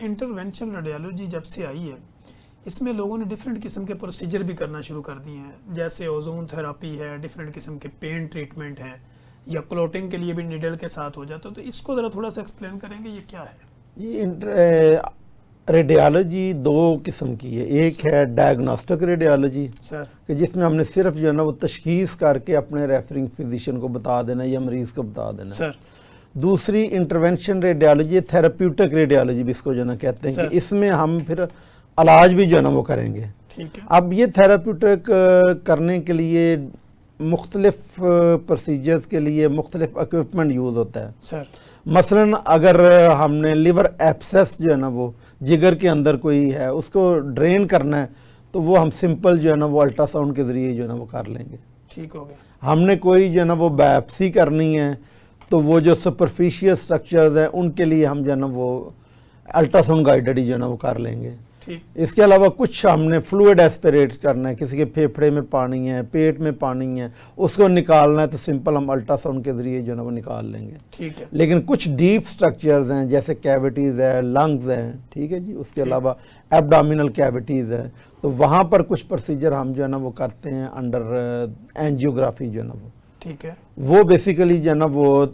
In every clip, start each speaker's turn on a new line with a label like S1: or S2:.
S1: انٹرونشنل radiology جب سے آئی ہے اس میں لوگوں نے ڈفرینٹ قسم کے پروسیجر بھی کرنا شروع کر دیے ہیں، جیسے اوزون تھراپی ہے، ڈفرینٹ قسم کے پین ٹریٹمنٹ ہیں، یا کلوٹنگ کے لیے بھی نیڈل کے ساتھ ہو جاتا ہے. تو اس کو ذرا تھوڑا سا ایکسپلین کریں گے یہ کیا ہے؟
S2: یہ ریڈیالوجی دو قسم کی ہے. ایک ہے ڈائگنوسٹک ریڈیالوجی
S1: سر
S2: کہ جس میں ہم نے صرف جو ہے نا وہ تشخیص کر کے اپنے ریفرنگ فزیشین کو بتا دینا یا مریض کو بتا دینا.
S1: سر
S2: دوسری انٹرونشن ریڈیالوجی، تھراپیوٹک ریڈیالوجی بھی اس کو جو ہے نا کہتے ہیں کہ اس میں ہم پھر علاج بھی جو ہے نا وہ کریں گے.
S1: ٹھیک ہے.
S2: اب یہ تھراپیوٹک کرنے کے لیے مختلف پروسیجرز کے لیے مختلف اکوپمنٹ یوز ہوتا ہے.
S1: سر
S2: مثلاً اگر ہم نے لیور ایپسس جو ہے نا وہ جگر کے اندر کوئی ہے اس کو ڈرین کرنا ہے تو وہ ہم سمپل جو ہے نا وہ الٹرا ساؤنڈ کے ذریعے جو ہے نا وہ کر لیں گے.
S1: ٹھیک ہو گیا.
S2: ہم نے کوئی جو ہے نا وہ بایپسی کرنی ہے تو وہ جو سپرفیشیل سٹرکچرز ہیں ان کے لیے ہم جو ہے نا وہ الٹرا ساؤنڈ گائیڈڈ جو ہے نا وہ کر لیں گے.
S1: ٹھیک.
S2: اس کے علاوہ کچھ ہم نے فلوئڈ ایسپیریٹ کرنا ہے، کسی کے پھیپھڑے میں پانی ہے، پیٹ میں پانی ہے، اس کو نکالنا ہے تو سمپل ہم الٹرا ساؤنڈ کے ذریعے جو ہے نا وہ نکال لیں گے.
S1: ٹھیک ہے.
S2: لیکن کچھ ڈیپ سٹرکچرز ہیں جیسے کیویٹیز ہے، لنگز ہیں، ٹھیک ہے جی، اس کے علاوہ ایبڈامینل کیویٹیز ہیں، تو وہاں پر کچھ پروسیجر ہم جو ہے نا وہ کرتے ہیں انڈر اینجیوگرافی جو ہے نا وہ.
S1: ٹھیک ہے.
S2: وہ بیسیکلی جو ہے نا وہ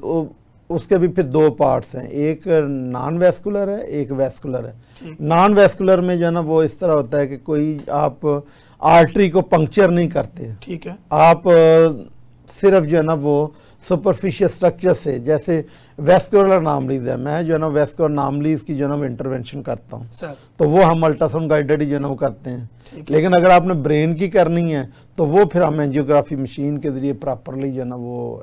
S2: اس کے بھی پھر دو پارٹس ہیں، ایک نان ویسکولر ہے، ایک ویسکولر ہے. نان ویسکولر میں جو ہے نا وہ اس طرح ہوتا ہے کہ کوئی آپ آرٹری کو پنکچر نہیں کرتے.
S1: ٹھیک ہے.
S2: آپ صرف جو ہے نا وہ سپرفیشل سٹرکچر سے، جیسے ویسکولر اناملیز ہے، میں جو ہے نا ویسکولر اناملیز کی جو ہے نا وہ انٹرونشن کرتا ہوں
S1: سر
S2: تو وہ ہم الٹرا ساؤنڈ گائیڈڈ جو ہے نا وہ کرتے ہیں.
S1: ٹھیک.
S2: لیکن اگر آپ نے برین کی کرنی ہے تو وہ پھر ہم اینجیوگرافی مشین کے ذریعے پراپرلی جو ہے نا وہ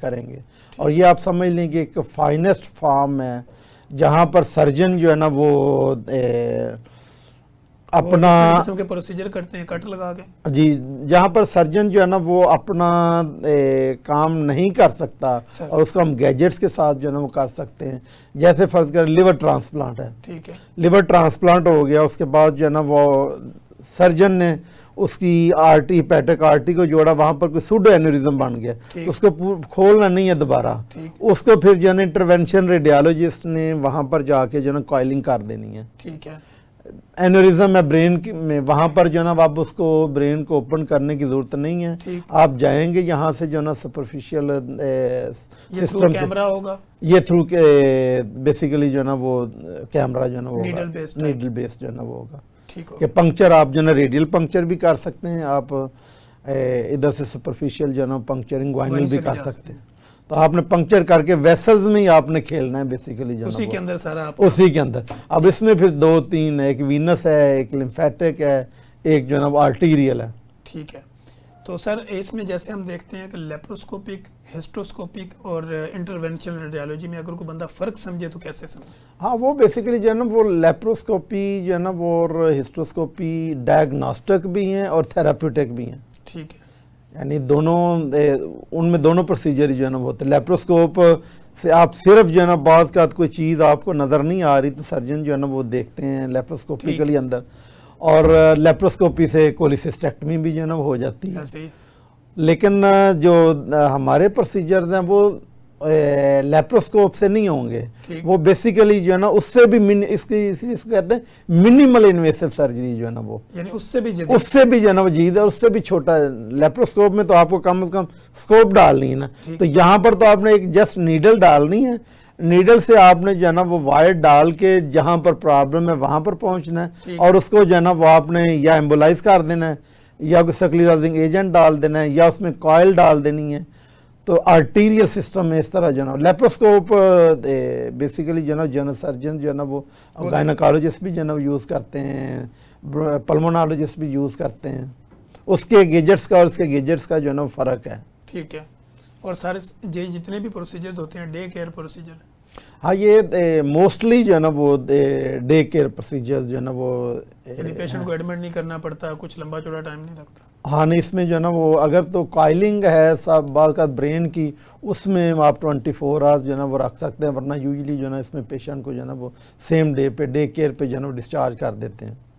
S2: کریں گے. اور یہ آپ سمجھ لیں کہ ایک فائنسٹ فارم ہے جہاں پر سرجن جو ہے نا وہ اپنا
S1: قسم کے پروسیجر کرتے ہیں کٹ لگا کے.
S2: جی، جہاں پر سرجن جو ہے نا وہ اپنا کام نہیں کر سکتا اور اس کو ہم گیجٹس کے ساتھ جو ہے نا وہ کر سکتے ہیں. جیسے فرض کر لیور ٹرانسپلانٹ ہے.
S1: ٹھیک ہے.
S2: لیور ٹرانسپلانٹ ہو گیا، اس کے بعد جو ہے نا وہ سرجن نے اس کی آرٹی پیٹک آرٹی کو جوڑا، وہاں پر کوئی سوڈو اینوریزم بن گیا، اس کو کھولنا نہیں ہے دوبارہ، اس کو پھر جو ہے نا انٹرونشن ریڈیالوجسٹ نے وہاں پر جا کے جو ہے نا کوائلنگ کر دینی ہے.
S1: ٹھیک ہے.
S2: اینوریزم ہے برین میں، وہاں پر جو ہے نا آپ اس کو برین کو اوپن کرنے کی ضرورت نہیں ہے. آپ جائیں گے یہاں سے جو ہے نا سپرفیشل سسٹم
S1: کیمرہ ہوگا،
S2: یہ تھرو کے بیسیکلی جو ہے نا وہ کیمرہ جو ہے نا وہ نیڈل بیس جو ہے نا وہ ہوگا. کہ پنکچر آپ جو ہے نا ریڈیل پنکچر بھی کر سکتے ہیں، آپ ادھر سے سپرفیشل جو ہے نا پنکچرنگ وائنل بھی کر سکتے ہیں. تو آپ نے پنکچر کر کے ویسلز میں ہی آپ نے کھیلنا ہے بیسیکلی جو ہے
S1: اسی کے اندر سارا
S2: اسی کے اندر. اب اس میں پھر دو تین، ایک وینس ہے، ایک لمفیٹک ہے، ایک جو ہے نا وہ آرٹیریل ہے.
S1: ٹھیک ہے. تو سر اس میں جیسے ہم دیکھتے ہیں کہ لیپروسکوپک، ہسٹروسکوپک اور انٹرونشنل ریڈیالوجی میں اگر کوئی بندہ فرق سمجھے تو کیسے سمجھے؟
S2: ہاں، وہ بیسیکلی جو ہے نا وہ لیپروسکوپی جو ہے نا وہ اور ہسٹروسکوپی ڈائگنوسٹک بھی ہیں اور تھراپیوٹک بھی ہیں.
S1: ٹھیک ہے.
S2: یعنی دونوں ان میں دونوں پروسیجر جو ہے نا وہ ہوتے ہیں. لیپروسکوپ سے آپ صرف جو ہے نا بعض کا کوئی چیز آپ کو نظر نہیں آ رہی تو سرجن جو ہے نا وہ دیکھتے ہیں لیپروسکوپیکلی اندر، اور لیپروسکوپی سے کولیسسٹیکٹمی بھی جو ہے نا وہ ہو جاتی ہے. لیکن جو ہمارے پروسیجرز ہیں وہ لیپروسکوپ سے نہیں ہوں گے، وہ بیسیکلی جو ہے نا اس سے بھی اس کو کہتے ہیں منیمل انویسو سرجری جو ہے نا وہ،
S1: یعنی اس سے بھی جو
S2: ہے نا وہ جدید ہے، اس سے بھی چھوٹا ہے. لیپروسکوپ میں تو آپ کو کم از کم سکوپ ڈالنی ہے نا، تو یہاں پر تو آپ نے ایک جسٹ نیڈل ڈالنی ہے، نیڈل سے آپ نے جو ہے نا وہ وائر ڈال کے جہاں پر پرابلم ہے وہاں پر پہنچنا ہے، اور اس کو جو ہے نا وہ آپ نے یا ایمبولائز کر دینا ہے یا کوئی سکلیرائزنگ ایجنٹ ڈال دینا ہے یا اس میں کوائل ڈال دینی ہے. تو آرٹیریل سسٹم میں اس طرح جو ہے نا لیپروسکوپ بیسیکلی جو ہے نا جنرل سرجن جو ہے نا وہ گائنیکالوجسٹ بھی جو ہے نا یوز کرتے ہیں، پلمونالوجسٹ بھی یوز کرتے ہیں. اس کے گیجٹس کا اور اس کے گیجٹس کا جو ہے نا فرق ہے.
S1: ٹھیک ہے. اور سارے جتنے بھی پروسیجر ہوتے ہیں ڈے کیئر پروسیجر؟
S2: ہاں، یہ موسٹلی جو ہے نا وہ ڈے کیئر پروسیجر جو ہے نا وہ
S1: پیشنٹ کو ایڈمٹ نہیں کرنا پڑتا، کچھ لمبا چوڑا ٹائم نہیں لگتا.
S2: ہاں نہیں، اس میں جو ہے نا وہ اگر تو کوائلنگ ہے سب بعض کا برین کی، اس میں آپ 24 آورز جو ہے نا وہ رکھ سکتے ہیں، ورنہ یوزلی جو ہے نا اس میں پیشنٹ کو جو ہے نا وہ سیم ڈے پہ ڈے کیئر پہ جو ہے نا ڈسچارج کر دیتے ہیں.